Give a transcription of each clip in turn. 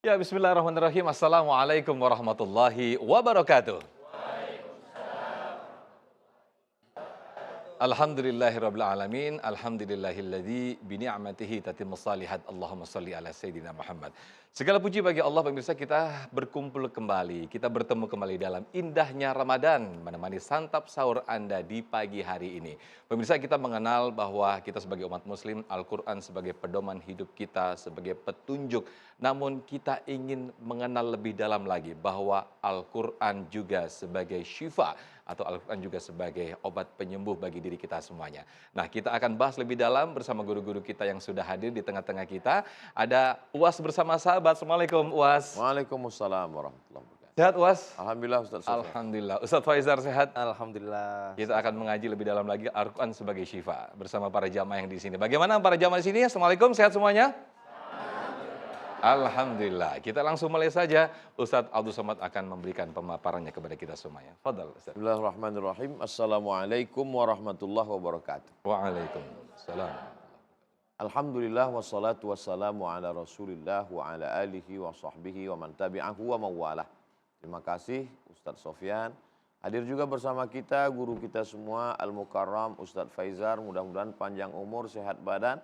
Ya, bismillahirrahmanirrahim. Assalamualaikum warahmatullahi wabarakatuh. Alhamdulillahirabbil alamin. Alhamdulillahilladzi bi ni'matihi tatimmus shalihat. Allahumma shalli ala sayidina Muhammad. Segala puji bagi Allah, pemirsa, kita berkumpul kembali. Kita bertemu kembali dalam indahnya Ramadan, menemani santap sahur Anda di pagi hari ini. Pemirsa, kita mengenal bahwa kita sebagai umat muslim, Al-Qur'an sebagai pedoman hidup kita, sebagai petunjuk. Namun kita ingin mengenal lebih dalam lagi bahwa Al-Qur'an juga sebagai syifa, atau Al-Quran juga sebagai obat penyembuh bagi diri kita semuanya. Nah, kita akan bahas lebih dalam bersama guru-guru kita yang sudah hadir di tengah-tengah kita. Ada UAS bersama sahabat. Assalamualaikum UAS. Waalaikumsalam warahmatullahi wabarakatuh. Sehat UAS? Alhamdulillah Ustaz Sofyan. Alhamdulillah. Ustaz Faizar sehat? Alhamdulillah. Kita akan mengaji lebih dalam lagi Al-Quran sebagai syifa bersama para jamaah yang di sini. Bagaimana para jamaah di sini? Assalamualaikum, sehat semuanya? Alhamdulillah. Kita langsung mulai saja. Ustadz Abdul Somad akan memberikan pemaparannya kepada kita semuanya. Fadal Ustaz. Bismillahirrahmanirrahim. Assalamualaikum warahmatullahi wabarakatuh. Waalaikumsalam. Alhamdulillah wassalatu wassalamu ala Rasulillah wa ala alihi wa sahbihi wa man tabi'ahu wa mawalah. Terima kasih Ustadz Sofyan. Hadir juga bersama kita guru kita semua Al-Mukarram Ustadz Faizar. Mudah-mudahan panjang umur, sehat badan,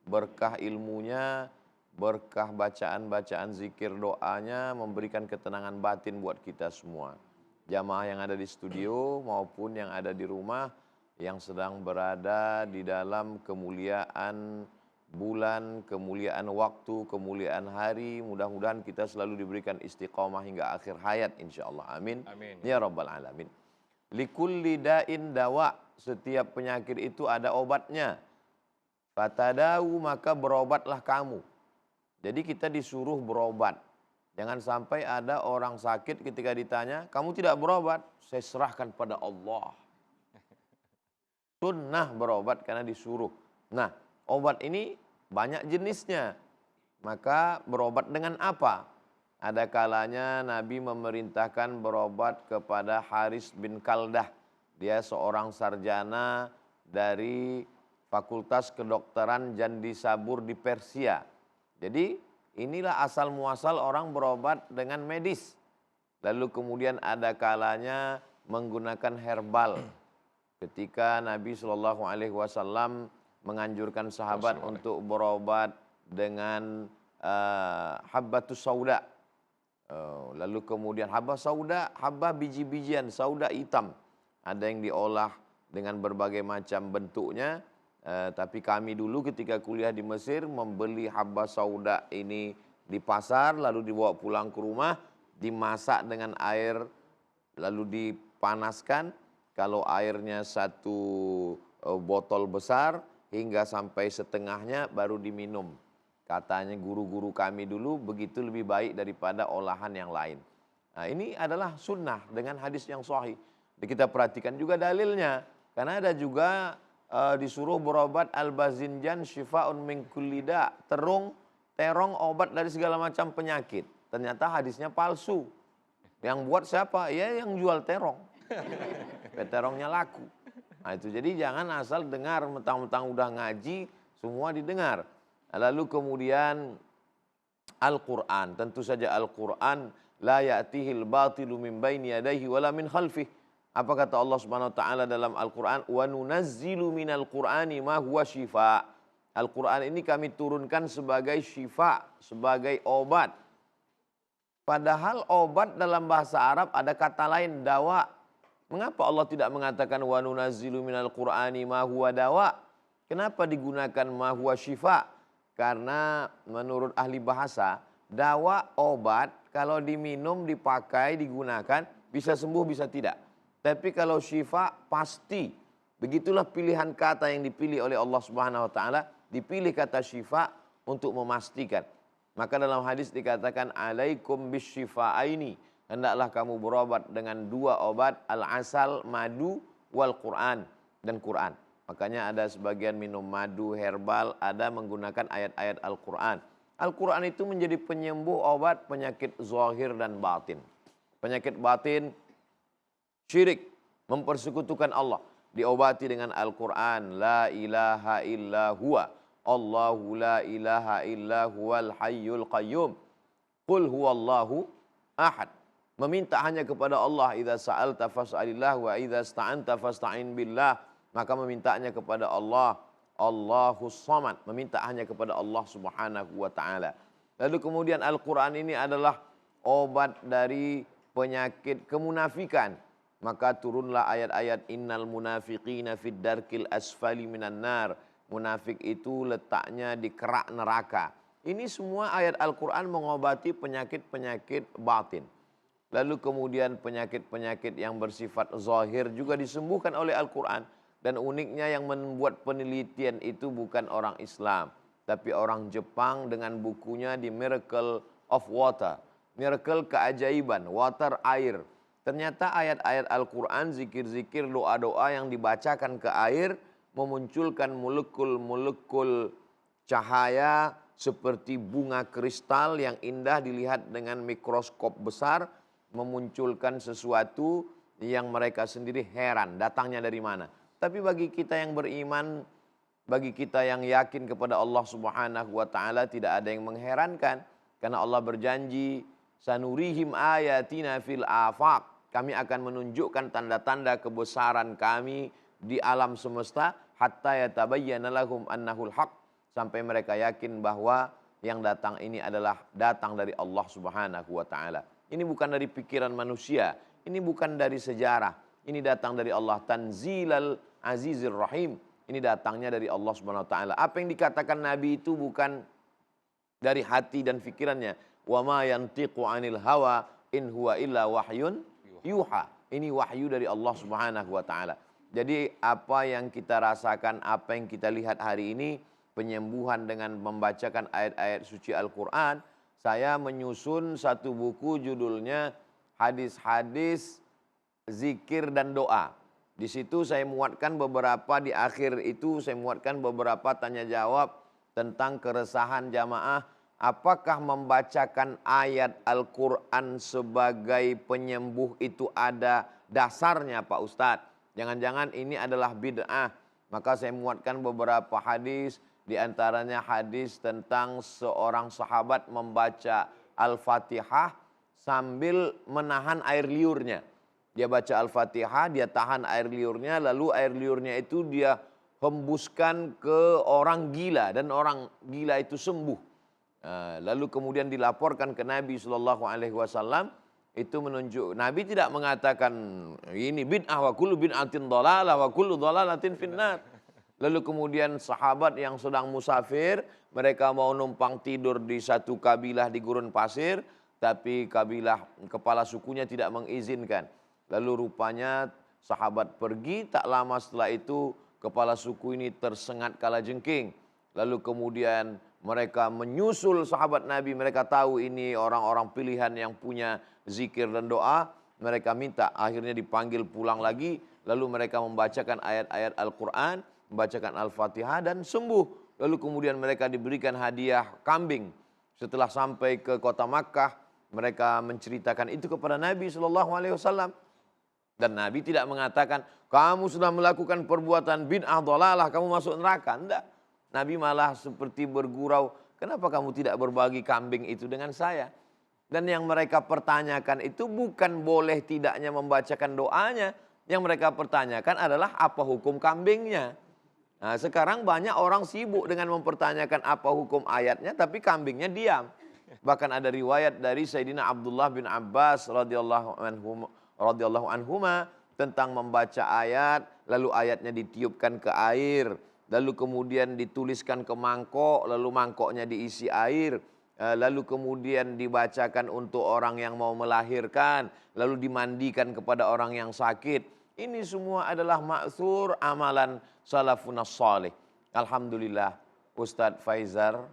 berkah ilmunya, berkah bacaan-bacaan zikir doanya, memberikan ketenangan batin buat kita semua. Jamaah yang ada di studio maupun yang ada di rumah, yang sedang berada di dalam kemuliaan bulan, kemuliaan waktu, kemuliaan hari. Mudah-mudahan kita selalu diberikan istiqomah hingga akhir hayat insyaAllah. Amin. Amin. Ya Rabbal Alamin. Likulli da'in dawa. Setiap penyakit itu ada obatnya. Fatadawu, maka berobatlah kamu. Jadi kita disuruh berobat. Jangan sampai ada orang sakit ketika ditanya, kamu tidak berobat, saya serahkan pada Allah. Sunnah berobat karena disuruh. Nah, obat ini banyak jenisnya. Maka berobat dengan apa? Ada kalanya Nabi memerintahkan berobat kepada Haris bin Kaldah. Dia seorang sarjana dari Fakultas Kedokteran Jandi Sabur di Persia. Jadi inilah asal muasal orang berobat dengan medis. Lalu kemudian ada kalanya menggunakan herbal. Ketika Nabi SAW menganjurkan sahabat untuk berobat dengan habbatus sauda. Lalu kemudian habbah sauda, habbah biji-bijian, sauda hitam. Ada yang diolah dengan berbagai macam bentuknya. Tapi kami dulu ketika kuliah di Mesir membeli habbah sauda ini di pasar, lalu dibawa pulang ke rumah, dimasak dengan air, lalu dipanaskan. Kalau airnya satu botol besar hingga sampai setengahnya baru diminum. Katanya guru-guru kami dulu begitu lebih baik daripada olahan yang lain. Nah, ini adalah sunnah dengan hadis yang sahih. Kita perhatikan juga dalilnya, karena ada juga disuruh berobat al-bazinjan syifa'un min kulli da, terong obat dari segala macam penyakit. Ternyata hadisnya palsu. Yang buat siapa? Ya yang jual terong. Terongnya laku. Nah itu, jadi jangan asal dengar mentang-mentang udah ngaji semua didengar. Lalu kemudian Al-Qur'an, tentu saja Al-Qur'an la ya'tihil batilu min baini yadayhi wala min khalfih. Apa kata Allah Subhanahu wa taala dalam Al-Qur'an? Wa nunazzilu minal Qur'ani ma huwa syifa. Al-Qur'an ini kami turunkan sebagai syifa, sebagai obat. Padahal obat dalam bahasa Arab ada kata lain, dawa. Mengapa Allah tidak mengatakan wa nunazzilu minal Qur'ani ma huwa dawa? Kenapa digunakan ma huwa syifa? Karena menurut ahli bahasa, dawa obat kalau diminum, dipakai, digunakan bisa sembuh bisa tidak. Tapi kalau syifa pasti. Begitulah pilihan kata yang dipilih oleh Allah Subhanahu wa taala, dipilih kata syifa untuk memastikan. Maka dalam hadis dikatakan alaikum bisyifaaini, hendaklah kamu berobat dengan dua obat, al-asal, madu, wal Quran, dan Quran. Makanya ada sebagian minum madu herbal, ada menggunakan ayat-ayat Al-Quran. Al-Quran itu menjadi penyembuh obat penyakit zahir dan batin. Penyakit batin, syirik, mempersekutukan Allah, diobati dengan Al-Quran. La ilaha illa huwa, Allahu la ilaha illa huwal hayyul qayyum. Qul huwallahu ahad. Meminta hanya kepada Allah. Idza sa'alta fas'alillah wa idza ista'anta fasta'in billah. Maka memintanya kepada Allah. Allahus Samad. Meminta hanya kepada Allah Subhanahu wa taala. Lalu kemudian Al-Qur'an ini adalah obat dari penyakit kemunafikan. Maka turunlah ayat-ayat innal munafiqina fid darkil asfali minan nar. Munafik itu letaknya di kerak neraka. Ini semua ayat Al-Qur'an mengobati penyakit-penyakit batin. Lalu kemudian penyakit-penyakit yang bersifat zahir juga disembuhkan oleh Al-Qur'an. Dan uniknya yang membuat penelitian itu bukan orang Islam, tapi orang Jepang dengan bukunya The Miracle of Water. Miracle keajaiban, water air. Ternyata ayat-ayat Al-Quran, zikir-zikir, doa-doa yang dibacakan ke air memunculkan molekul-molekul cahaya seperti bunga kristal yang indah dilihat dengan mikroskop besar, memunculkan sesuatu yang mereka sendiri heran datangnya dari mana. Tapi bagi kita yang beriman, bagi kita yang yakin kepada Allah Subhanahu wa taala tidak ada yang mengherankan karena Allah berjanji sanurihim ayatina fil afaq. Kami akan menunjukkan tanda-tanda kebesaran kami di alam semesta hatta yatabayyana lahum annahul haq, sampai mereka yakin bahwa yang datang ini adalah datang dari Allah Subhanahu wa taala. Ini bukan dari pikiran manusia, ini bukan dari sejarah. Ini datang dari Allah, Tanzilal Azizir Rahim. Ini datangnya dari Allah Subhanahu wa taala. Apa yang dikatakan Nabi itu bukan dari hati dan pikirannya. Wa ma yantiqu 'anil hawa in huwa illa wahyun yuha. Ini wahyu dari Allah Subhanahu wa taala. Jadi apa yang kita rasakan, apa yang kita lihat hari ini, penyembuhan dengan membacakan ayat-ayat suci Al-Qur'an. Saya menyusun satu buku judulnya Hadis-hadis Zikir dan Doa. Di situ saya muatkan beberapa, di akhir itu saya muatkan beberapa tanya jawab tentang keresahan jamaah. Apakah membacakan ayat Al-Quran sebagai penyembuh itu ada dasarnya Pak Ustadz? Jangan-jangan ini adalah bid'ah. Maka saya muatkan beberapa hadis, di antaranya hadis tentang seorang sahabat membaca Al-Fatihah sambil menahan air liurnya. Dia baca Al-Fatihah, dia tahan air liurnya, lalu air liurnya itu dia hembuskan ke orang gila dan orang gila itu sembuh. Lalu kemudian dilaporkan ke Nabi SAW, itu menunjuk Nabi tidak mengatakan ini bid'ah wa kullu bid'atin dhalalah wa kullu dhalalatin finnar. Lalu kemudian sahabat yang sedang musafir, mereka mau numpang tidur di satu kabilah di gurun pasir, tapi kabilah kepala sukunya tidak mengizinkan. Lalu rupanya sahabat pergi, tak lama setelah itu kepala suku ini tersengat kalajengking. Lalu kemudian mereka menyusul sahabat Nabi, mereka tahu ini orang-orang pilihan yang punya zikir dan doa. Mereka minta, akhirnya dipanggil pulang lagi. Lalu mereka membacakan ayat-ayat Al-Quran, membacakan Al-Fatihah dan sembuh. Lalu kemudian mereka diberikan hadiah kambing. Setelah sampai ke kota Makkah, mereka menceritakan itu kepada Nabi SAW. Dan Nabi tidak mengatakan, kamu sudah melakukan perbuatan bid'ah dhalalah, kamu masuk neraka. Tidak. Nabi malah seperti bergurau, kenapa kamu tidak berbagi kambing itu dengan saya? Dan yang mereka pertanyakan itu bukan boleh tidaknya membacakan doanya. Yang mereka pertanyakan adalah apa hukum kambingnya. Nah, sekarang banyak orang sibuk dengan mempertanyakan apa hukum ayatnya, tapi kambingnya diam. Bahkan ada riwayat dari Sayyidina Abdullah bin Abbas radhiyallahu anhuma tentang membaca ayat, lalu ayatnya ditiupkan ke air, lalu kemudian dituliskan ke mangkok, lalu mangkoknya diisi air, lalu kemudian dibacakan untuk orang yang mau melahirkan, lalu dimandikan kepada orang yang sakit. Ini semua adalah ma'thur amalan salafun salih. Alhamdulillah Ustadz Faizar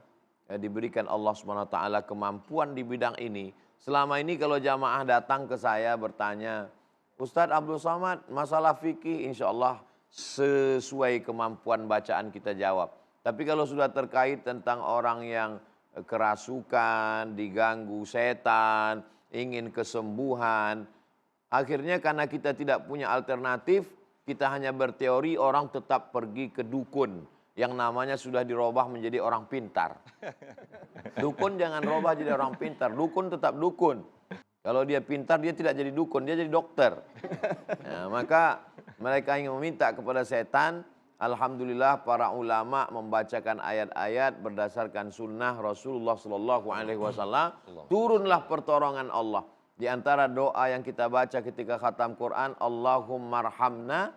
diberikan Allah SWT kemampuan di bidang ini. Selama ini kalau jamaah datang ke saya bertanya, Ustadz Abdul Somad masalah fikih insya Allah sesuai kemampuan bacaan kita jawab. Tapi kalau sudah terkait tentang orang yang kerasukan, diganggu setan, ingin kesembuhan, akhirnya karena kita tidak punya alternatif, kita hanya berteori orang tetap pergi ke dukun. yang namanya sudah dirubah menjadi orang pintar. Dukun jangan rubah jadi orang pintar, dukun tetap dukun. Kalau dia pintar dia tidak jadi dukun, dia jadi dokter. Nah, maka mereka ingin meminta kepada setan. Alhamdulillah para ulama membacakan ayat-ayat berdasarkan sunnah Rasulullah SAW. Turunlah pertolongan Allah. Di antara doa yang kita baca ketika khatam Quran, Allahumma arhamna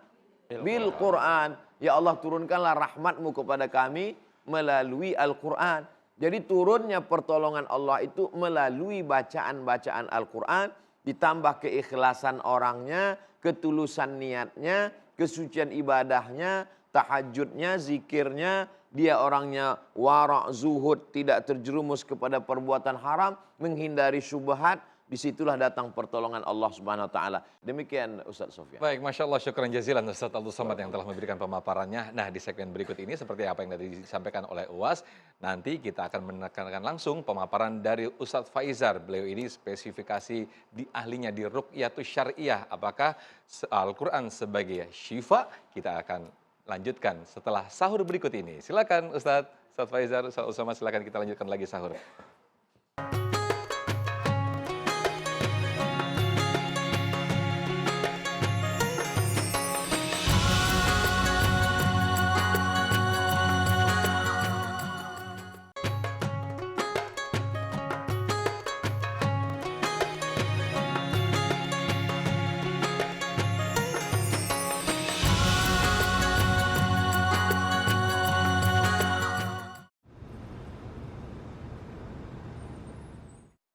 bil Quran. Ya Allah, turunkanlah rahmatmu kepada kami melalui Al-Quran. Jadi turunnya pertolongan Allah itu melalui bacaan-bacaan Al-Quran, ditambah keikhlasan orangnya, ketulusan niatnya, kesucian ibadahnya, tahajudnya, zikirnya, dia orangnya wara' zuhud, tidak terjerumus kepada perbuatan haram, menghindari syubhat. Disitulah datang pertolongan Allah Subhanahu Wa Taala. Demikian Ustaz Sofyan. Baik, Masya Allah, syukran jazilan Ustaz Abdul Somad yang telah memberikan pemaparannya. Nah, di segmen berikut ini seperti apa yang tadi disampaikan oleh UAS, nanti kita akan menekankan langsung pemaparan dari Ustaz Faizar. Beliau ini spesifikasi di ahlinya di Ruqyatus Syariah. Apakah Al-Quran sebagai syifa? Kita akan lanjutkan setelah sahur berikut ini. Silakan Ustaz Faizar, Ustaz Usama, silakan kita lanjutkan lagi sahur.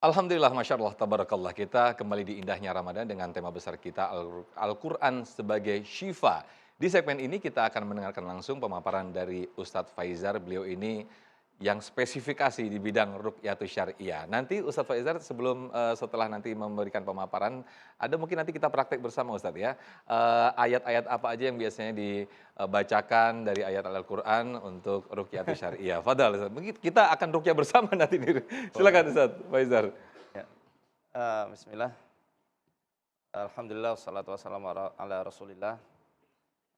Alhamdulillah, Masya Allah, Tabarakallah. Kita kembali di indahnya Ramadan dengan tema besar kita Al-Quran sebagai syifa. Di segmen ini kita akan mendengarkan langsung pemaparan dari Ustadz Faizar. Beliau ini yang spesifikasi di bidang Ruqyatus Syariah. Nanti Ustadz Faizar setelah nanti memberikan pemaparan, ada mungkin nanti kita praktek bersama Ustadz ya. Ayat-ayat apa aja yang biasanya dibacakan dari ayat Al-Quran untuk Ruqyatus Syariah. Fadal Ustadz, mungkin kita akan ruqyah bersama nanti. Silakan Ustadz Faizar. Ya. Bismillah. Alhamdulillah, wassalatu wassalamu ala rasulillah.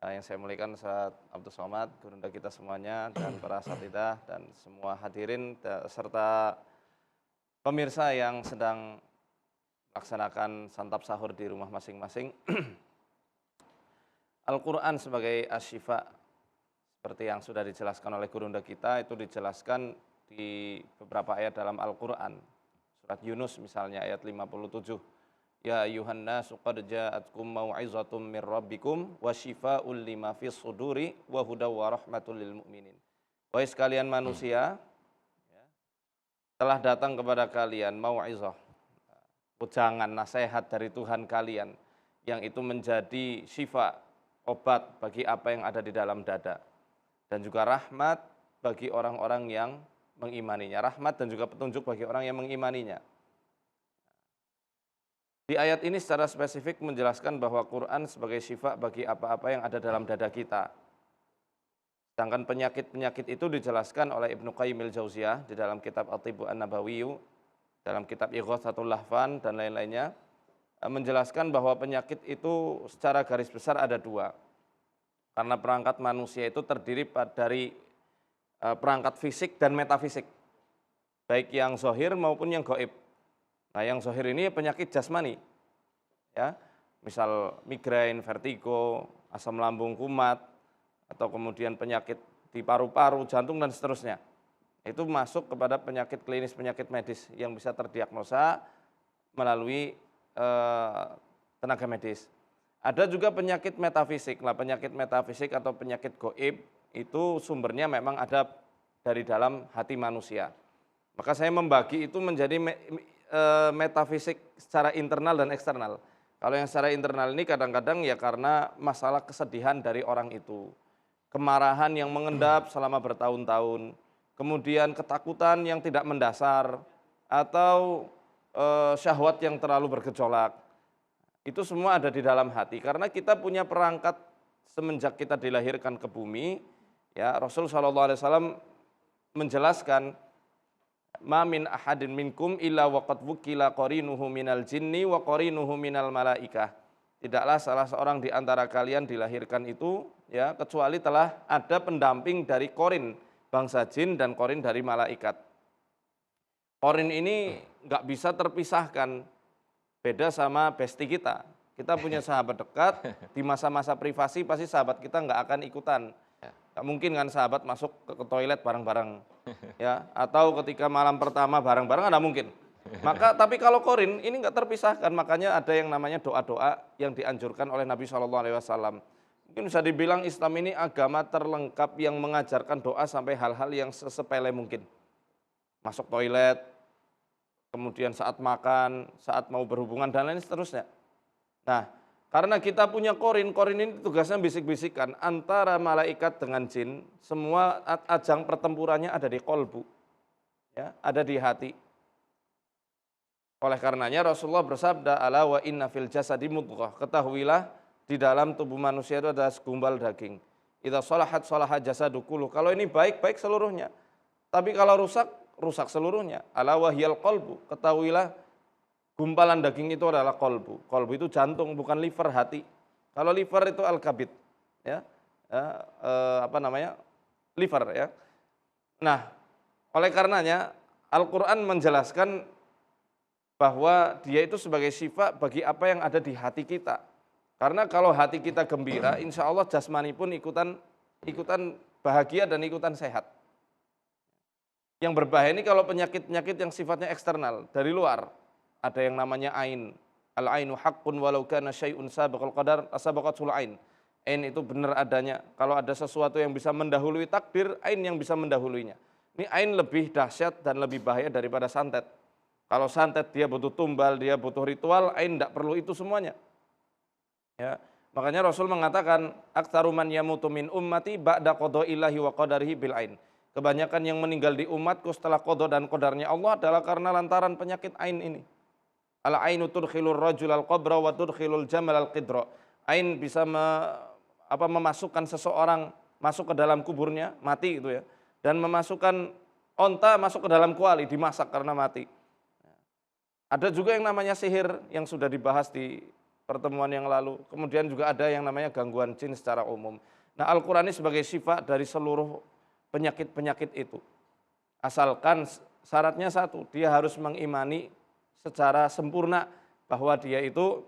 Yang saya muliakan Ustaz Abdul Somad, gurunda kita semuanya, dan para asatidzah dan semua hadirin serta pemirsa yang sedang melaksanakan santap sahur di rumah masing-masing. Al-Quran sebagai asyifa, seperti yang sudah dijelaskan oleh gurunda kita, itu dijelaskan di beberapa ayat dalam Al-Quran. Surat Yunus misalnya ayat 57. Ya ayuhan nasu qad ja'atkum mau'izatum mir rabbikum wa syifaa'un lima fis suduri wa hudaw wa rahmatul lil mu'minin. Wahai sekalian manusia, telah datang kepada kalian mau'izah, ujangan nasihat dari Tuhan kalian, yang itu menjadi syifa, obat bagi apa yang ada di dalam dada, dan juga rahmat bagi orang-orang yang mengimaninya. Rahmat dan juga petunjuk bagi orang yang mengimaninya. Di ayat ini secara spesifik menjelaskan bahwa Quran sebagai syifa bagi apa-apa yang ada dalam dada kita. Sedangkan penyakit-penyakit itu dijelaskan oleh Ibnu Qayyim al-Jauziyah di dalam kitab At-Tibbu An-Nabawiyyu, dalam kitab Ighatsatul Lahfan dan lain-lainnya, menjelaskan bahwa penyakit itu secara garis besar ada dua. Karena perangkat manusia itu terdiri dari perangkat fisik dan metafisik, baik yang zahir maupun yang gaib. Nah, yang zahir ini penyakit jasmani, ya, misal migrain, vertigo, asam lambung kumat, atau kemudian penyakit di paru-paru, jantung dan seterusnya. Itu masuk kepada penyakit klinis, penyakit medis yang bisa terdiagnosa melalui tenaga medis. Ada juga penyakit metafisik. Nah, penyakit metafisik atau penyakit gaib itu sumbernya memang ada dari dalam hati manusia. Maka saya membagi itu menjadi metafisik secara internal dan eksternal. Kalau yang secara internal ini kadang-kadang ya karena masalah kesedihan dari orang itu, kemarahan yang mengendap selama bertahun-tahun, kemudian ketakutan yang tidak mendasar, atau syahwat yang terlalu bergejolak. Itu semua ada di dalam hati, karena kita punya perangkat semenjak kita dilahirkan ke bumi. Ya, Rasul SAW menjelaskan, ma min ahadin minkum illa waqad wukila qarinuhu minal jinni wa qarinuhu minal malaikah. tidaklah salah seorang di antara kalian dilahirkan itu ya kecuali telah ada pendamping dari korin bangsa jin dan korin dari malaikat. Korin ini nggak bisa terpisahkan, beda sama besti kita. Kita punya sahabat dekat, di masa-masa privasi pasti sahabat kita nggak akan ikutan. Nggak mungkin kan sahabat masuk ke toilet bareng-bareng, ya, atau ketika malam pertama bareng-bareng nggak mungkin. Maka tapi kalau korin ini nggak terpisahkan, makanya ada yang namanya doa-doa yang dianjurkan oleh Nabi SAW. Mungkin bisa dibilang Islam ini agama terlengkap yang mengajarkan doa sampai hal-hal yang sesepele mungkin. Masuk toilet, kemudian saat makan, saat mau berhubungan dan lain seterusnya. Nah, karena kita punya korin ini tugasnya bisik-bisikan antara malaikat dengan jin, semua ajang pertempurannya ada di kolbu, ya, ada di hati. Oleh karenanya Rasulullah bersabda, ala wa inna fil jasadi mudghah, ketahuilah di dalam tubuh manusia itu ada segumpal daging. Idza shalahat shalaha jasadu kulluh. Kalau ini baik, baik seluruhnya. Tapi kalau rusak, rusak seluruhnya. Ala wa hiyal qalbu, ketahuilah gumpalan daging itu adalah kolbu. Kolbu itu jantung, bukan liver, hati. Kalau liver itu al-kabid, ya, liver, ya. Nah, oleh karenanya Al-Quran menjelaskan bahwa dia itu sebagai sifat bagi apa yang ada di hati kita. Karena kalau hati kita gembira, insya Allah jasmani pun ikutan bahagia dan ikutan sehat. Yang berbahaya ini kalau penyakit-penyakit yang sifatnya eksternal, dari luar. Ada yang namanya ain. Al-ainu haqqun walau kana syai'un sabaqal qadar asabaqatul ain. Ain itu benar adanya. Kalau ada sesuatu yang bisa mendahului takdir, ain yang bisa mendahuluinya. Ini ain lebih dahsyat dan lebih bahaya daripada santet. Kalau santet dia butuh tumbal, dia butuh ritual, ain tidak perlu itu semuanya. Ya, makanya Rasul mengatakan, aktsaru man yamutu min ummati ba'da qada'illahi wa qadarihi bil ain. Kebanyakan yang meninggal di umatku setelah qada dan qadarnya Allah adalah karena lantaran penyakit ain ini. Al ainu tudkhilur rajul al qabra wa tudkhilul jamal al qidra. Ain bisa memasukkan seseorang masuk ke dalam kuburnya, mati gitu ya. Dan memasukkan onta masuk ke dalam kuali, dimasak karena mati. Ada juga yang namanya sihir yang sudah dibahas di pertemuan yang lalu. Kemudian juga ada yang namanya gangguan jin secara umum. Nah, Al-Quran ini sebagai sifat dari seluruh penyakit-penyakit itu. Asalkan syaratnya satu, dia harus mengimani secara sempurna bahwa dia itu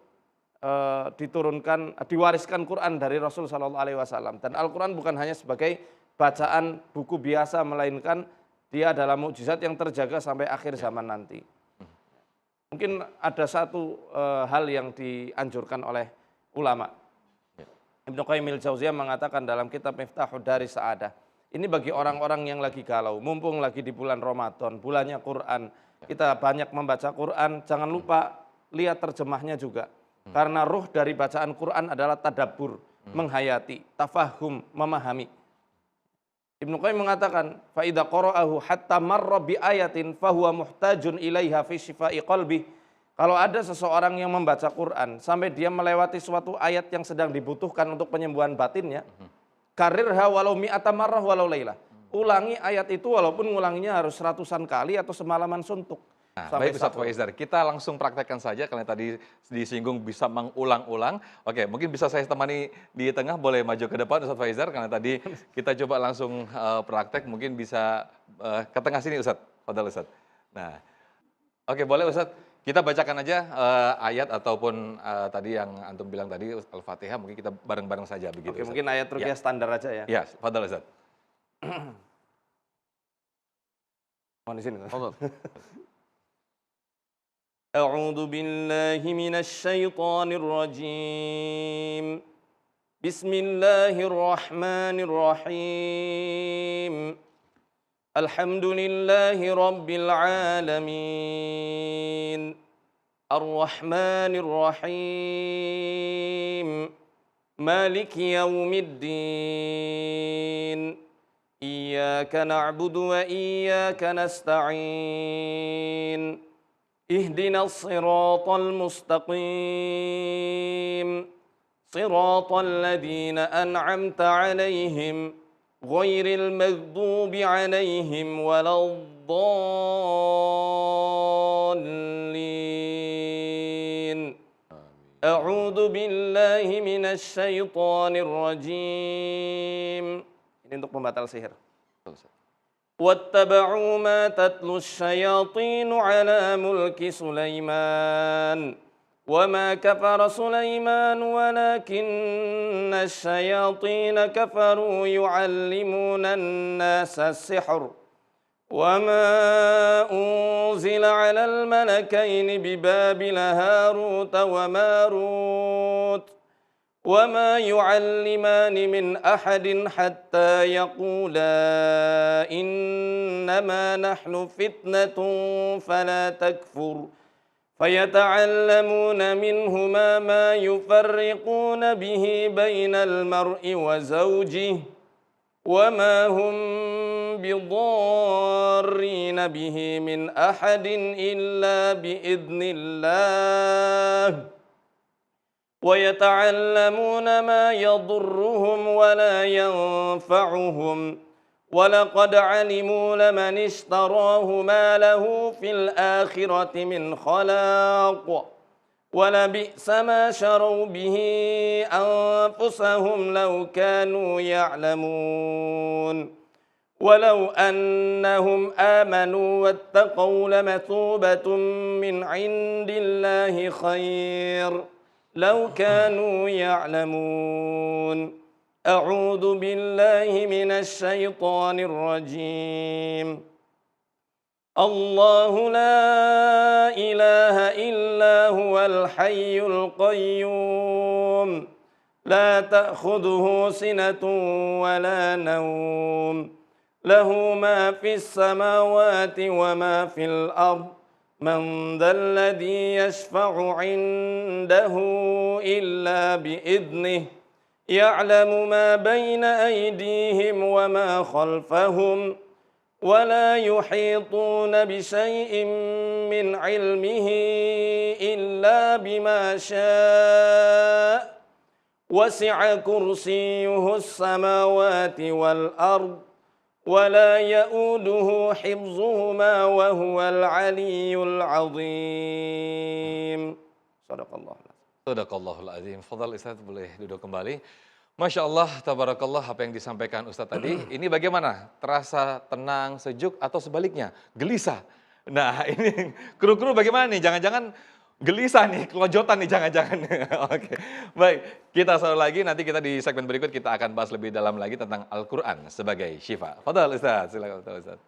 diwariskan Quran dari Rasul SAW. Dan Al-Quran bukan hanya sebagai bacaan buku biasa, melainkan dia adalah mukjizat yang terjaga sampai akhir zaman nanti. Mungkin ada satu hal yang dianjurkan oleh ulama. Ibnu Qayyim al-Jauziyah mengatakan dalam kitab Miftahud Daris Sa'adah, ini bagi orang-orang yang lagi galau, mumpung lagi di bulan Ramadan, bulannya Quran, kita banyak membaca Quran, jangan lupa lihat terjemahnya juga. Karena ruh dari bacaan Quran adalah tadabbur, menghayati, tafahum, memahami. Ibnu Qayyim mengatakan, fa idza qara'ahu hatta marra bi ayatin fa huwa muhtajun ilaiha fi shifai qalbi. Kalau ada seseorang yang membaca Quran sampai dia melewati suatu ayat yang sedang dibutuhkan untuk penyembuhan batinnya, karirha walau mi'ata marrah walau lailah. Ulangi ayat itu walaupun ngulanginya harus ratusan kali atau semalaman suntuk. Nah, baik Ustaz Faizar, kita langsung praktekkan saja karena tadi disinggung bisa mengulang-ulang. Oke, mungkin bisa saya temani di tengah, boleh maju ke depan Ustaz Faizar karena tadi kita coba langsung praktek, mungkin bisa ke tengah sini Ustaz. Fadhal Ustaz. Nah, oke boleh Ustaz, kita bacakan aja ayat ataupun tadi yang antum bilang tadi Al-Fatihah, mungkin kita bareng-bareng saja begitu. Oke, Ustaz. Mungkin ayat ruqyah standar aja ya. Ya, fadhal Ustaz. Mohon izin. أعوذ بالله من الشيطان الرجيم بسم الله الرحمن الرحيم الحمد لله رب العالمين الرحمن الرحيم مالك يوم الدين إياك نعبد وإياك نستعين اهدنا الصراط المستقيم صراط الذين أنعمت عليهم غير المغضوب عليهم ولا الضالين A'udzu billahi minasyaitonir rajim. Ini untuk pembatal sihir. واتبعوا ما تتلو الشياطين على ملك سليمان وما كفر سليمان ولكن الشياطين كفروا يعلمون الناس السحر وما أنزل على الملكين ببابل هاروت وماروت وما يعلمان من أحد حتى يقولا إنما نحن فتنة فلا تكفر فيتعلمون منهما ما يفرقون به بين المرء وزوجه وما هم بضارين به من أحد إلا بإذن الله ويتعلمون ما يضرهم ولا ينفعهم ولقد علموا لمن اشتراه ما له في الآخرة من خلاق ولبئس ما شروا به أنفسهم لو كانوا يعلمون ولو أنهم آمنوا واتقوا لمثوبة من عند الله خير لو كانوا يعلمون أعوذ بالله من الشيطان الرجيم الله لا إله إلا هو الحي القيوم لا تأخذه سنة ولا نوم له ما في السماوات وما في الأرض من ذا الذي يشفع عنده إلا بإذنه يعلم ما بين أيديهم وما خلفهم ولا يحيطون بشيء من علمه إلا بما شاء وسع كرسيه السماوات والأرض ولا يؤوده حفظهما وهو العلي العظيم. Sadaqallah. Sadaqallahul azim. Fadhal Ustaz, boleh duduk kembali. Masya Allah, tabarakallah apa yang disampaikan Ustaz tadi. Ini bagaimana? Terasa tenang, sejuk atau sebaliknya? Gelisah. Nah ini kru-kru bagaimana nih? Jangan-jangan gelisah nih, kelojotan nih jangan-jangan. Oke, baik. Kita selalu lagi, nanti kita di segmen berikut kita akan bahas lebih dalam lagi tentang Al-Quran sebagai syifa. Fadhal Ustaz, silakan Ustaz.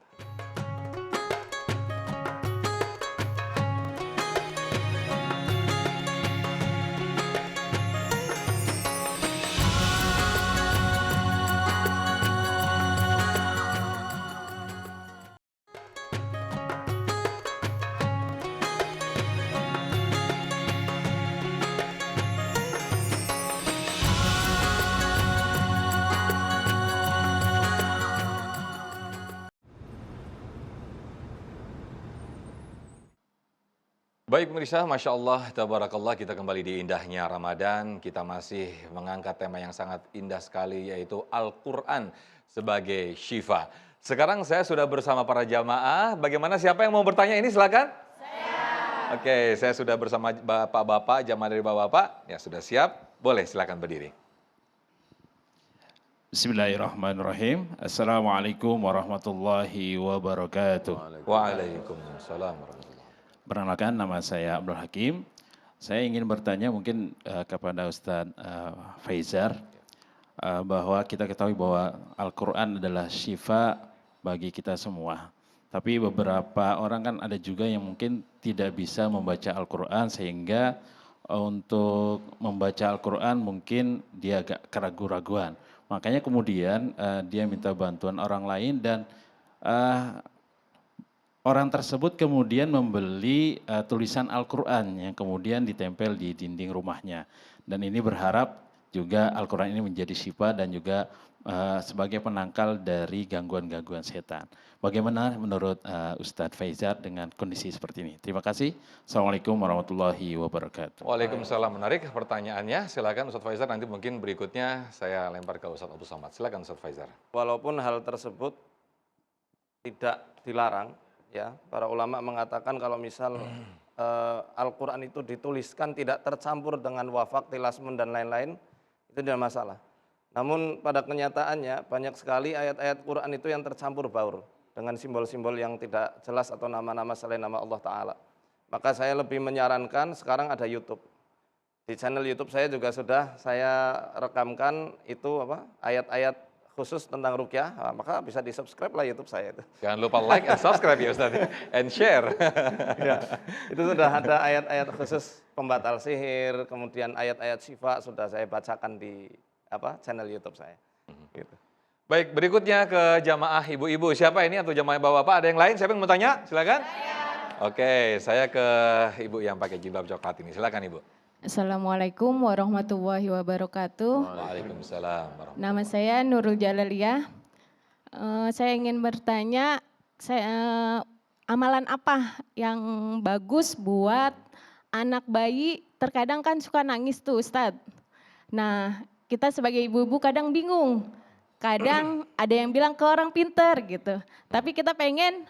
Baik pemirsa, Masya Allah, tabarakallah, kita kembali di indahnya Ramadan. Kita masih mengangkat tema yang sangat indah sekali, yaitu Al-Quran sebagai syifa. Sekarang saya sudah bersama para jamaah. Bagaimana, siapa yang mau bertanya ini, silakan? Saya. Oke, saya sudah bersama bapak-bapak, jamaah dari bapak-bapak. Ya sudah siap, boleh silakan berdiri. Bismillahirrahmanirrahim. Assalamualaikum warahmatullahi wabarakatuh. Waalaikumsalam warahmatullahi wabarakatuh. Perkenalkan, nama saya Abdul Hakim. Saya ingin bertanya mungkin kepada Ustadz Faizar, bahwa kita ketahui bahwa Al-Quran adalah syifa bagi kita semua. Tapi beberapa orang kan ada juga yang mungkin tidak bisa membaca Al-Quran, sehingga untuk membaca Al-Quran mungkin dia agak keraguan-raguan. Makanya kemudian dia minta bantuan orang lain, dan orang tersebut kemudian membeli tulisan Al-Quran yang kemudian ditempel di dinding rumahnya. Dan ini berharap juga Al-Quran ini menjadi syifa dan juga sebagai penangkal dari gangguan-gangguan setan. Bagaimana menurut Ustadz Faizar dengan kondisi seperti ini? Terima kasih. Assalamualaikum warahmatullahi wabarakatuh. Waalaikumsalam. Menarik pertanyaannya. Silakan Ustadz Faizar, nanti mungkin berikutnya saya lempar ke Ustadz Abu Samad. Silakan Ustadz Faizar. Walaupun hal tersebut tidak dilarang, ya, para ulama mengatakan kalau misal Al-Quran itu dituliskan tidak tercampur dengan wafak, tilasmun dan lain-lain, itu tidak masalah. Namun pada kenyataannya banyak sekali ayat-ayat Quran itu yang tercampur baur dengan simbol-simbol yang tidak jelas atau nama-nama selain nama Allah Ta'ala. Maka saya lebih menyarankan sekarang ada YouTube. Di channel YouTube saya juga sudah saya rekamkan itu ayat-ayat khusus tentang ruqyah, maka bisa di-subscribe lah YouTube saya itu. Jangan lupa like and subscribe ya Ustaz, and share. Ya, itu sudah ada ayat-ayat khusus pembatal sihir, kemudian ayat-ayat syifa sudah saya bacakan di channel YouTube saya. Gitu. Baik, berikutnya ke jamaah ibu-ibu. Siapa ini atau jamaah bapak-bapak? Ada yang lain? Siapa yang mau tanya? Silakan. Oke, saya ke ibu yang pakai jilbab coklat ini. Silakan ibu. Assalamualaikum warahmatullahi wabarakatuh. Waalaikumsalam. Nama saya Nurul Jalaliyah. Saya ingin bertanya, amalan apa yang bagus buat anak bayi? Terkadang kan suka nangis tuh Ustadz. Nah, kita sebagai ibu-ibu kadang bingung. Kadang ada yang bilang ke orang pinter gitu. Tapi kita pengen,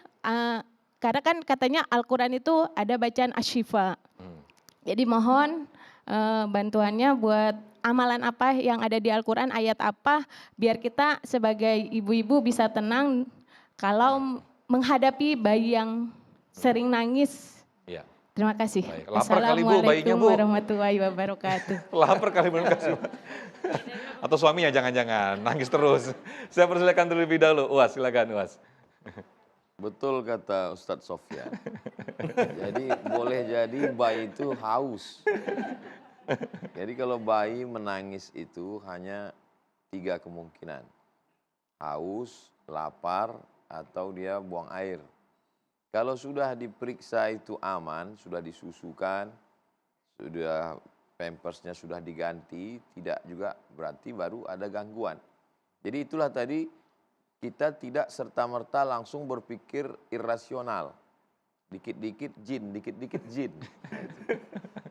karena kan katanya Al-Quran itu ada bacaan asyifa. Jadi mohon bantuannya buat amalan apa yang ada di Al-Quran, ayat apa, biar kita sebagai ibu-ibu bisa tenang kalau menghadapi bayi yang sering nangis. Iya. Terima kasih. Baik. Lapar kali Bu, bayinya Bu. Assalamualaikum warahmatullahi wabarakatuh. Lapar kali Bu. Atau suaminya jangan-jangan nangis terus. Saya persilakan terlebih dahulu. Uas, silakan Uas. Betul kata Ustadz Sofyan. Jadi boleh jadi bayi itu haus. Jadi kalau bayi menangis itu hanya 3 kemungkinan. Haus, lapar, atau dia buang air. Kalau sudah diperiksa itu aman, sudah disusukan, sudah pampersnya sudah diganti, tidak juga berarti baru ada gangguan. Jadi itulah tadi kita tidak serta-merta langsung berpikir irasional. Dikit-dikit jin, dikit-dikit jin.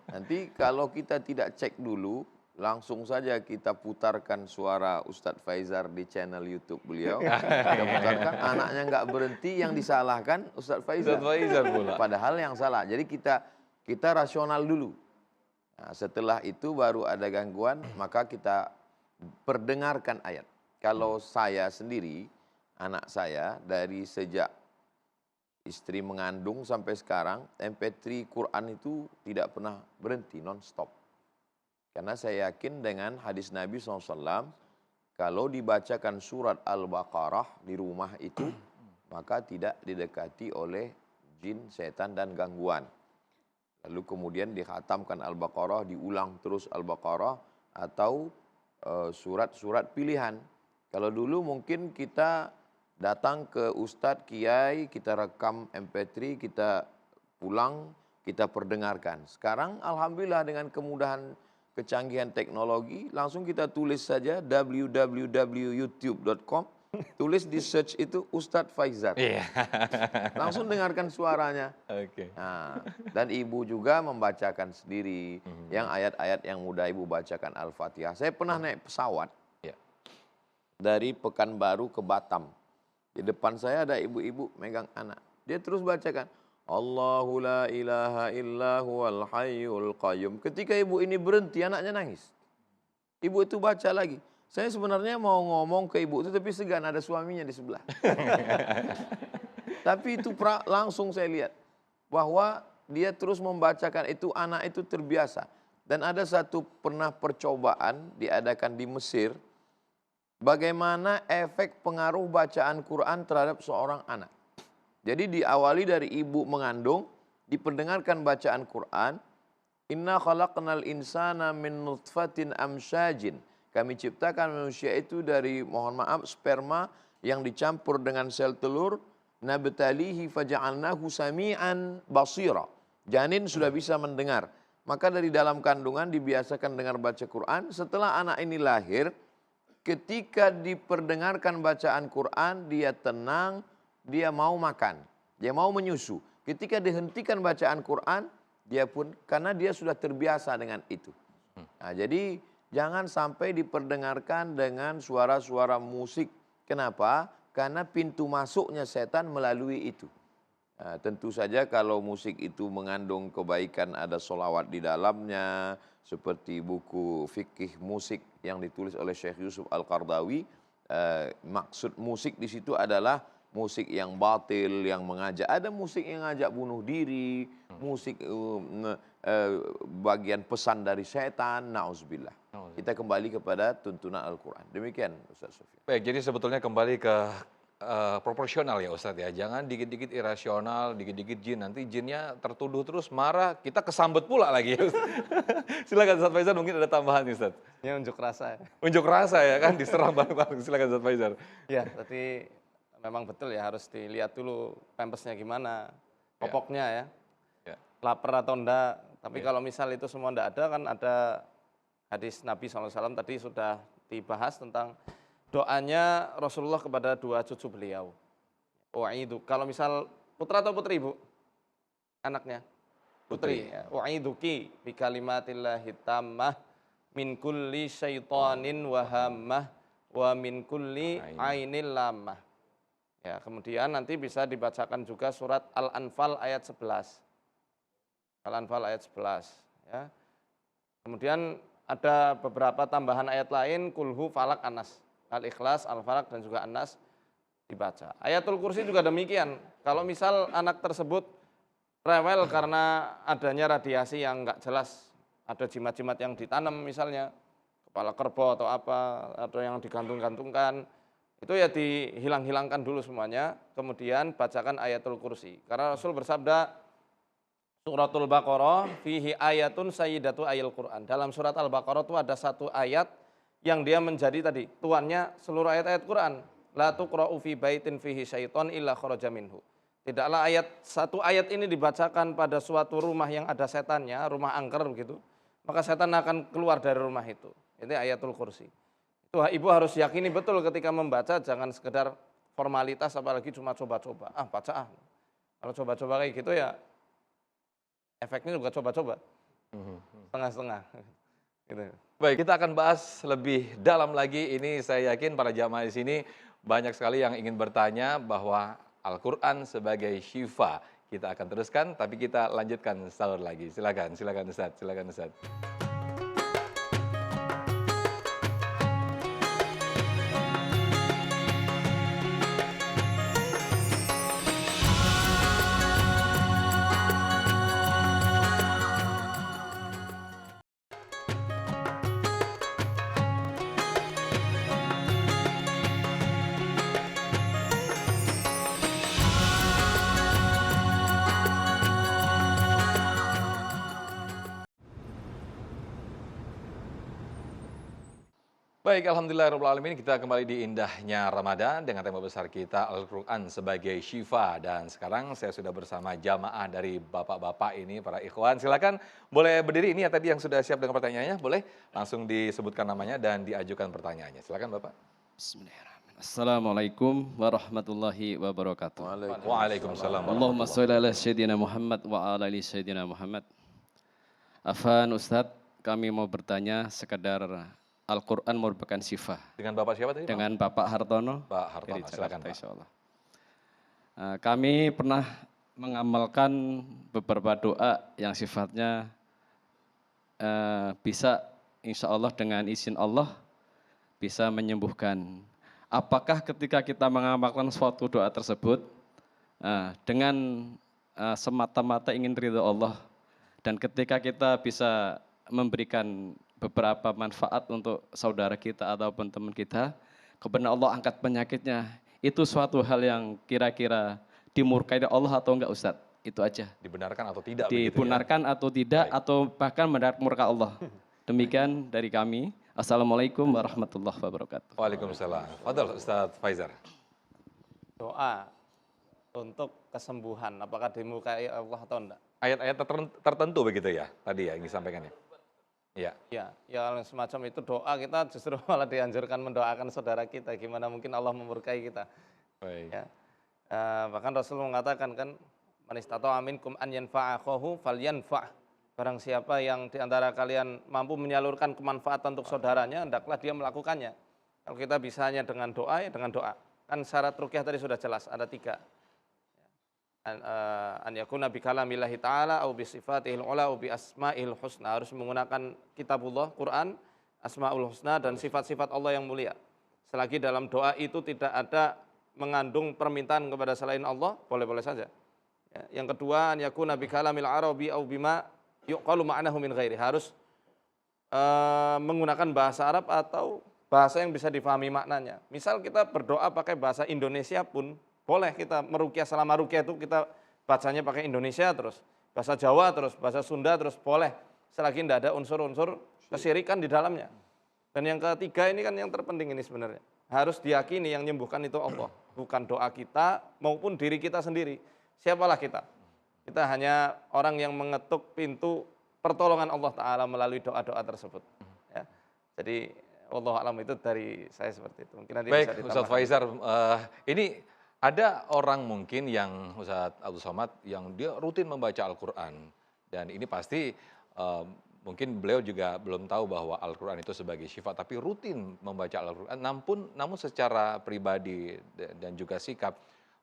Nanti kalau kita tidak cek dulu, langsung saja kita putarkan suara Ustadz Faizar di channel YouTube beliau. Kita putarkan, anaknya nggak berhenti, yang disalahkan Ustadz Faizar. Ustadz Faizar pula. Padahal yang salah. Jadi kita rasional dulu. Nah, setelah itu baru ada gangguan, maka kita perdengarkan ayat. Kalau saya sendiri, anak saya dari sejak istri mengandung sampai sekarang, MP3 Quran itu tidak pernah berhenti, non-stop. Karena saya yakin dengan hadis Nabi SAW, kalau dibacakan surat Al-Baqarah di rumah itu, maka tidak didekati oleh jin, setan, dan gangguan. Lalu kemudian dikhatamkan Al-Baqarah, diulang terus Al-Baqarah, atau surat-surat pilihan. Kalau dulu mungkin kita datang ke Ustadz, Kiai, kita rekam MP3, kita pulang, kita perdengarkan. Sekarang Alhamdulillah dengan kemudahan kecanggihan teknologi, langsung kita tulis saja www.youtube.com, tulis di search itu Ustadz Faizar. Langsung dengarkan suaranya. Nah, dan ibu juga membacakan sendiri, yang ayat-ayat yang mudah ibu bacakan Al-Fatihah. Saya pernah naik pesawat dari Pekanbaru ke Batam. Di depan saya ada ibu-ibu megang anak. Dia terus bacakan, Allahu la ilaha illa huwal hayyul qayyum. Ketika ibu ini berhenti, anaknya nangis. Ibu itu baca lagi. Saya sebenarnya mau ngomong ke ibu itu, tapi segan, ada suaminya di sebelah. Tapi itu langsung saya lihat bahwa dia terus membacakan itu, anak itu terbiasa. Dan ada satu pernah percobaan diadakan di Mesir, bagaimana efek pengaruh bacaan Quran terhadap seorang anak. Jadi diawali dari ibu mengandung, diperdengarkan bacaan Quran. Inna khalaqnal insana min nutfatin amsyajin. Kami ciptakan manusia itu dari, mohon maaf, sperma yang dicampur dengan sel telur. Nabtalihi faja'alnahu sami'an basira. Janin sudah bisa mendengar. Maka dari dalam kandungan dibiasakan dengar baca Quran. Setelah anak ini lahir, ketika diperdengarkan bacaan Quran, dia tenang, dia mau makan, dia mau menyusu. Ketika dihentikan bacaan Quran, dia pun, karena dia sudah terbiasa dengan itu. Nah, jadi jangan sampai diperdengarkan dengan suara-suara musik. Kenapa? Karena pintu masuknya setan melalui itu. Tentu saja kalau musik itu mengandung kebaikan, ada solawat di dalamnya, seperti buku fikih musik yang ditulis oleh Syekh Yusuf Al-Qardawi, maksud musik di situ adalah musik yang batil, yang mengajak. Ada musik yang ngajak bunuh diri, musik bagian pesan dari setan, na'udzubillah. Kita kembali kepada tuntunan Al-Quran. Demikian Ustaz Sofyan. Baik, jadi sebetulnya kembali ke proporsional ya Ustadz ya. Jangan dikit-dikit irasional, dikit-dikit jin. Nanti jinnya tertuduh terus marah, kita kesambet pula lagi ya Ustadz. Silakan Ustadz Faizal, mungkin ada tambahan nih Ustadz. Ini unjuk rasa ya. Unjuk rasa ya kan, diserang bareng-bareng. Silakan Ustadz Faizal. Ya, tapi memang betul ya, harus dilihat dulu pampersnya gimana, popoknya ya. Ya. Lapar atau enggak. Tapi kalau misal itu semua enggak ada, kan ada hadis Nabi SAW tadi sudah dibahas tentang doanya Rasulullah kepada dua cucu beliau. Wa'idu. Kalau misal putra atau putri Bu? Anaknya? Putri. Wa'iduki bi kalimatillahi tammah min kulli syaitanin wahammah wa min kulli ainil lamah. Ya, kemudian nanti bisa dibacakan juga surat Al-Anfal ayat 11. Al-Anfal ayat 11. Ya. Kemudian ada beberapa tambahan ayat lain, kulhu, falak, anas. Al-Ikhlas, Al-Falaq, dan juga An-Nas dibaca. Ayatul Kursi juga demikian. Kalau misal anak tersebut rewel karena adanya radiasi yang enggak jelas, ada jimat-jimat yang ditanam misalnya, kepala kerbau atau apa, atau yang digantung-gantungkan, itu ya dihilang-hilangkan dulu semuanya, kemudian bacakan Ayatul Kursi. Karena Rasul bersabda, Suratul Baqarah, fihi ayatun sayyidatu ayil Qur'an. Dalam surat Al-Baqarah itu ada satu ayat yang dia menjadi tadi tuannya seluruh ayat-ayat Quran. La tuqra'u fi baitin fihi syaiton illa kharaja minhu. Tidaklah satu ayat ini dibacakan pada suatu rumah yang ada setannya, rumah angker begitu, maka setan akan keluar dari rumah itu. Itu Ayatul Kursi. Itu ibu harus yakini betul ketika membaca, jangan sekedar formalitas apalagi cuma coba-coba. Baca. Kalau coba-coba kayak gitu ya efeknya juga coba-coba. Setengah-setengah. Gitu. Baik, kita akan bahas lebih dalam lagi. Ini saya yakin para jamaah di sini banyak sekali yang ingin bertanya bahwa Al-Quran sebagai syifa. Kita akan teruskan, tapi kita lanjutkan sahur lagi. Silakan Ustaz, silakan Ustaz. Baik, alhamdulillahirrahmanirrahim, kita kembali di indahnya Ramadan dengan tema besar kita Al-Quran sebagai syifa. Dan sekarang saya sudah bersama jamaah dari bapak-bapak ini, para ikhwan. Silakan boleh berdiri, ini ya tadi yang sudah siap dengan pertanyaannya, boleh langsung disebutkan namanya dan diajukan pertanyaannya. Silakan Bapak. Bismillahirrahmanirrahim. Assalamualaikum warahmatullahi wabarakatuh. Waalaikumsalam. Allahumma sholli ala sayyidina Muhammad wa ala ali sayyidina Muhammad. Afan Ustadz, kami mau bertanya sekedar Al-Quran merupakan sifat. Dengan Bapak siapa tadi? Dengan Bapak Hartono. Pak Hartono, dari silakan Jakarta, Pak. insyaallah. Kami pernah mengamalkan beberapa doa yang sifatnya bisa insya Allah dengan izin Allah bisa menyembuhkan. Apakah ketika kita mengamalkan suatu doa tersebut dengan semata-mata ingin ridho Allah, dan ketika kita bisa memberikan beberapa manfaat untuk saudara kita ataupun teman kita, kemudian Allah angkat penyakitnya, itu suatu hal yang kira-kira dimurkai Allah atau enggak Ustadz? Itu aja. Dibenarkan atau tidak? Dibenarkan atau tidak, atau bahkan mendapat murka Allah. Demikian dari kami. Assalamualaikum warahmatullahi wabarakatuh. Waalaikumsalam. Fadal Ustaz Faizal. Doa untuk kesembuhan, apakah dimurkai Allah atau enggak? Ayat-ayat tertentu begitu ya, tadi ya yang disampaikan ya? Iya. Ya semacam itu doa, kita justru malah dianjurkan mendoakan saudara kita. Gimana mungkin Allah memurkai kita? Baik. Ya. Bahkan Rasul mengatakan kan, man istata'a minkum an yanfa'a akhahu falyanfa'. Barang siapa yang di antara kalian mampu menyalurkan kemanfaatan untuk saudaranya, hendaklah dia melakukannya. Kalau kita bisanya dengan doa, ya dengan doa. Kan syarat ruqyah tadi sudah jelas, ada 3. an yakuna bi kalamillahi ta'ala au bi sifatihil ula au bi asma'il husna. Harus menggunakan kitabullah, Quran, asmaul husna dan sifat-sifat Allah yang mulia. Selagi dalam doa itu tidak ada mengandung permintaan kepada selain Allah, boleh-boleh saja. Ya, yang kedua, an yakuna bi kalamil arabi au bima yuqalu ma'nahu min ghairi. Harus menggunakan bahasa Arab atau bahasa yang bisa difahami maknanya. Misal kita berdoa pakai bahasa Indonesia pun boleh, kita meruqyah, selama ruqyah itu kita bacanya pakai Indonesia terus, bahasa Jawa terus, bahasa Sunda terus boleh, selagi tidak ada unsur-unsur kesyirikan di dalamnya. Dan yang ketiga ini kan yang terpenting ini sebenarnya, harus diyakini yang menyembuhkan itu Allah, bukan doa kita maupun diri kita sendiri. Siapalah kita? Kita hanya orang yang mengetuk pintu pertolongan Allah Ta'ala melalui doa-doa tersebut. Ya. Jadi wallahu a'lam, itu dari saya seperti itu. Mungkin nanti bisa Baik, ditambahkan. Ustadz Faizar, ini ada orang mungkin yang Ustadz Abdul Somad yang dia rutin membaca Al-Quran. Dan ini pasti mungkin beliau juga belum tahu bahwa Al-Quran itu sebagai syifa, tapi rutin membaca Al-Quran. Namun secara pribadi dan juga sikap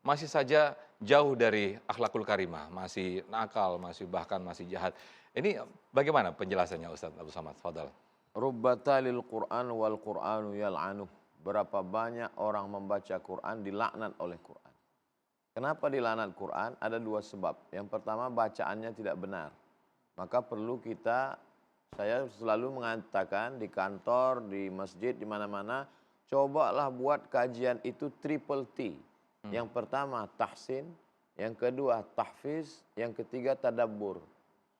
masih saja jauh dari akhlakul karimah, masih nakal, bahkan masih jahat. Ini bagaimana penjelasannya Ustadz Abdul Somad? Fadal. Rubbatalil Qur'an wal Qur'anu yal'anuh. Berapa banyak orang membaca Quran dilaknat oleh Quran. Kenapa dilaknat Quran? Ada dua sebab. Yang pertama, bacaannya tidak benar. Maka perlu saya selalu mengatakan di kantor, di masjid, di mana-mana, cobalah buat kajian itu triple T. Yang pertama tahsin, yang kedua tahfiz, yang ketiga tadabbur.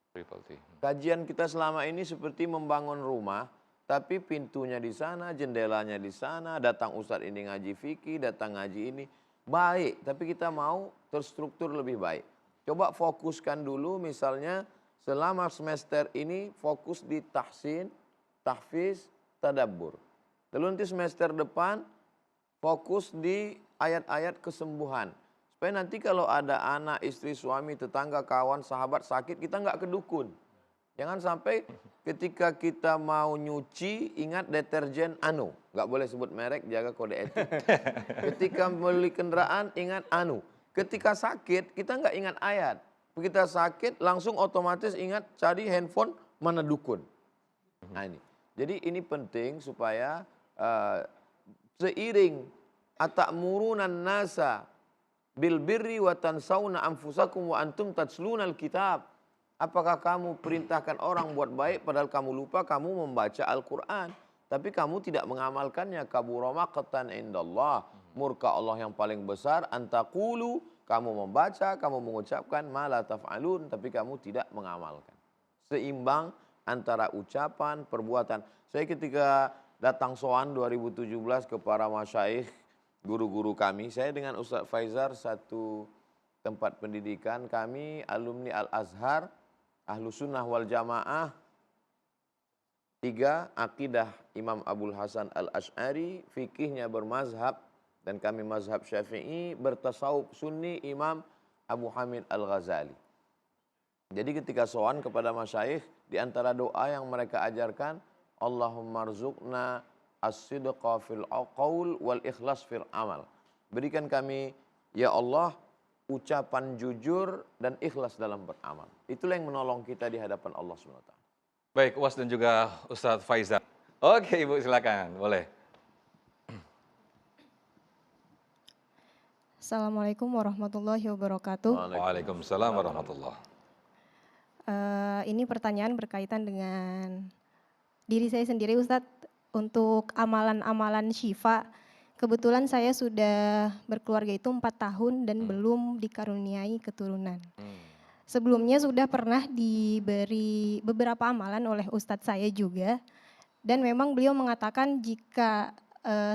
Triple T. Kajian kita selama ini seperti membangun rumah, tapi pintunya di sana, jendelanya di sana, datang ustadz ini ngaji fikih, datang ngaji ini. Baik, tapi kita mau terstruktur lebih baik. Coba fokuskan dulu misalnya selama semester ini fokus di tahsin, tahfiz, tadabbur. Lalu nanti semester depan fokus di ayat-ayat kesembuhan. Supaya nanti kalau ada anak, istri, suami, tetangga, kawan, sahabat sakit, kita nggak ke dukun. Jangan sampai ketika kita mau nyuci, ingat deterjen Anu. Nggak boleh sebut merek, jaga kode etik. Ketika beli kendaraan, ingat Anu. Ketika sakit, kita nggak ingat ayat. Kita sakit, langsung otomatis ingat cari handphone, mana dukun. Nah ini. Jadi ini penting supaya seiring atamuruna nasa bil birri wa tansawna anfusakum wa antum tatslunal kitab. Apakah kamu perintahkan orang buat baik padahal kamu lupa kamu membaca Al-Qur'an, tapi kamu tidak mengamalkannya? Kabura maqtan indallah. Murka Allah yang paling besar, antaqulu, kamu membaca, kamu mengucapkan ma la taf'alun, tapi kamu tidak mengamalkan. Seimbang antara ucapan, perbuatan. Saya ketika datang soan 2017 ke para masyaikh, guru-guru kami, saya dengan Ustadz Faizar satu tempat pendidikan, kami alumni Al-Azhar, Ahlu Sunnah wal Jamaah, 3, akidah Imam Abul Hasan Al-Ash'ari, fikihnya bermazhab, dan kami mazhab Syafi'i, bertasawuf Sunni Imam Abu Hamid Al-Ghazali. Jadi ketika soan kepada masyaikh, di antara doa yang mereka ajarkan, Allahumma rzuqna as-sidqa fil qaul wal ikhlas fil amal. Berikan kami, ya Allah, ucapan jujur dan ikhlas dalam beramal. Itulah yang menolong kita di hadapan Allah SWT. Baik, UAS dan juga Ustadz Faizar. Oke Ibu, silakan, boleh. Assalamualaikum warahmatullahi wabarakatuh. Waalaikumsalam warahmatullahi. Ini pertanyaan berkaitan dengan diri saya sendiri, Ustadz. Untuk amalan-amalan syifa, kebetulan saya sudah berkeluarga itu 4 tahun dan belum dikaruniai keturunan. Sebelumnya sudah pernah diberi beberapa amalan oleh ustadz saya juga, dan memang beliau mengatakan jika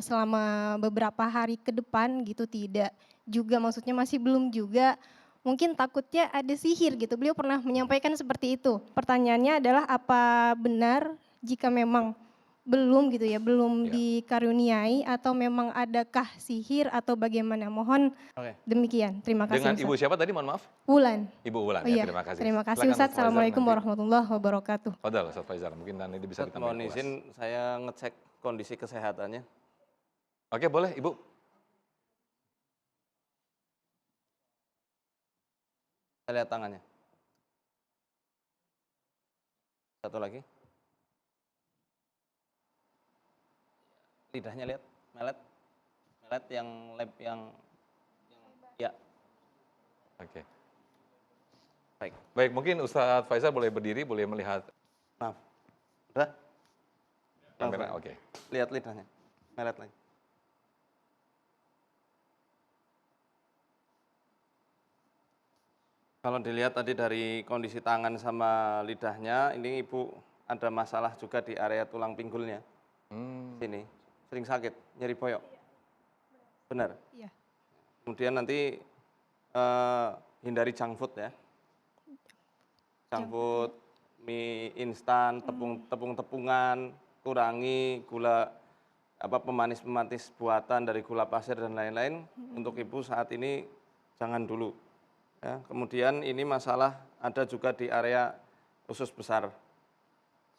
selama beberapa hari ke depan gitu tidak juga, maksudnya masih belum juga, mungkin takutnya ada sihir gitu. Beliau pernah menyampaikan seperti itu. Pertanyaannya adalah apa benar jika memang belum gitu ya, belum dikaruniai, atau memang adakah sihir atau bagaimana? Mohon demikian. Terima kasih. Dengan Ustaz. Ibu siapa tadi, mohon maaf? Wulan. Ibu Wulan, Iya, terima kasih. terima kasih Silakan, Ustaz. Ustadz Assalamualaikum Faizar, warahmatullahi wabarakatuh. Fadal, Ustadz Faizar, mungkin nanti bisa Ustadz, ditambah. mohon izin saya ngecek kondisi kesehatannya. Oke, boleh Ibu. Saya lihat tangannya. Satu lagi. Lidahnya lihat, melet. Melet yang ya, Oke. baik. Baik, mungkin Ustadz Faizal boleh berdiri, boleh melihat Maaf. Udah? kamera. Langsung. Oke. Lihat lidahnya. Melet lagi. Kalau dilihat tadi dari kondisi tangan sama lidahnya, ini Ibu ada masalah juga di area tulang pinggulnya. Sini, sering sakit, nyeri boyok. Benar? Iya. Kemudian nanti hindari junk food ya. Junk food, mie instan, tepung-tepungan, kurangi gula pemanis-pemanis buatan dari gula pasir dan lain-lain. Untuk Ibu saat ini jangan dulu. Ya, kemudian ini masalah ada juga di area usus besar.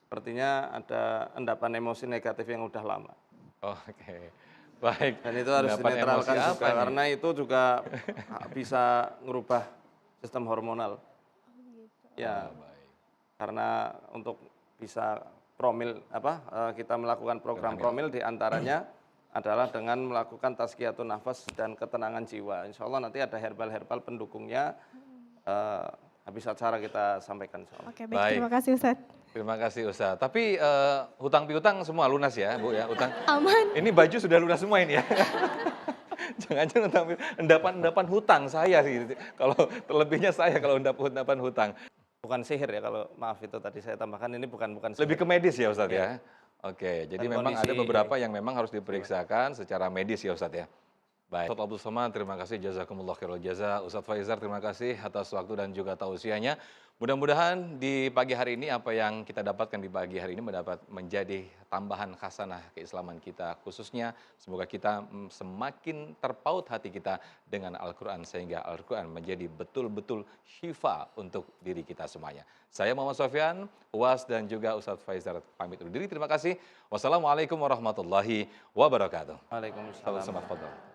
Sepertinya ada endapan emosi negatif yang udah lama. Oke. Baik. Dan itu harus Endapan dinetralkan emosi juga apa nih? karena itu juga bisa ngerubah sistem hormonal. Ya, Baik. karena untuk bisa promil kita melakukan program promil diantaranya adalah dengan melakukan tazkiyatun nafas dan ketenangan jiwa. Insya Allah nanti ada herbal-herbal pendukungnya, habis acara kita sampaikan. Insya Allah. Oke, baik. Baik. Terima kasih Ustadz. Terima kasih Ustadz. Tapi hutang piutang semua lunas ya Bu ya, utang. Aman. Ini baju sudah lunas semua ini ya. Jangan-jangan endapan hutang saya sih. Kalau terlebihnya saya kalau endapan hutang. Bukan sihir ya, kalau maaf itu tadi saya tambahkan, ini bukan sihir. Lebih ke medis ya Ustadz Iya. ya. Oke, jadi Dan memang ada kondisi- beberapa yang memang harus diperiksakan secara medis ya Ustadz ya. Baik. Ustadz Abdul Somad, terima kasih. Jazakumullah khairul jaza. Ustadz Faizal, terima kasih atas waktu dan juga tausiahnya. Mudah-mudahan di pagi hari ini apa yang kita dapatkan di pagi hari ini mendapat menjadi tambahan khasanah keislaman kita. Khususnya semoga kita semakin terpaut hati kita dengan Al-Quran sehingga Al-Quran menjadi betul-betul syifa untuk diri kita semuanya. Saya Muhammad Sofyan, UAS dan juga Ustadz Faizal pamit undur diri. Terima kasih. Wassalamualaikum warahmatullahi wabarakatuh. Waalaikumsalam. Tafadhal.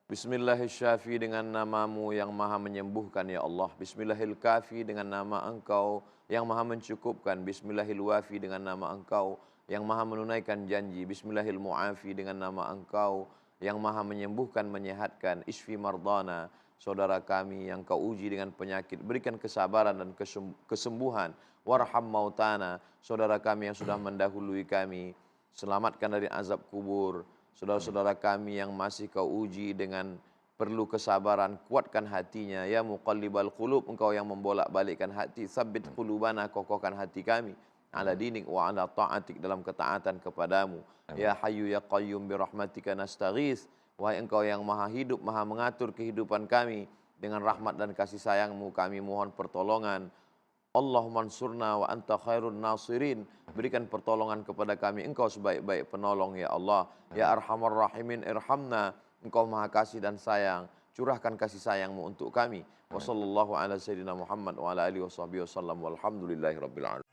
Bismillahirrahmanirrahim, dengan namamu yang maha menyembuhkan ya Allah. Bismillahirrahmanirrahim, dengan nama engkau yang maha mencukupkan. Bismillahirrahmanirrahim, dengan nama engkau yang maha menunaikan janji. Bismillahirrahmanirrahim, dengan nama engkau yang maha menyembuhkan, menyehatkan. Isfi mardana, saudara kami yang kau uji dengan penyakit, berikan kesabaran dan kesembuhan. Warham mautana, saudara kami yang sudah mendahului kami, selamatkan dari azab kubur. Saudara-saudara kami yang masih kau uji dengan perlu kesabaran, kuatkan hatinya. Ya muqallibal qulub, engkau yang membolak-balikkan hati. Sabbit qulubana, kokohkan hati kami. Ala dinik wa ala ta'atik, dalam ketaatan kepadamu. Ya hayyu ya qayyum birahmatika nastaghith. Wahai engkau yang maha hidup, maha mengatur kehidupan kami. Dengan rahmat dan kasih sayangmu kami mohon pertolongan. Allahumma ansurna wa anta khairun nasirin. Berikan pertolongan kepada kami, engkau sebaik-baik penolong ya Allah. Ya arhamar rahimin irhamna, engkau maha kasih dan sayang, curahkan kasih sayangmu untuk kami. Wa sallallahu ala sayyidina Muhammad wa ala alihi wa sahbihi wa sallam walhamdulillahi rabbil alamin.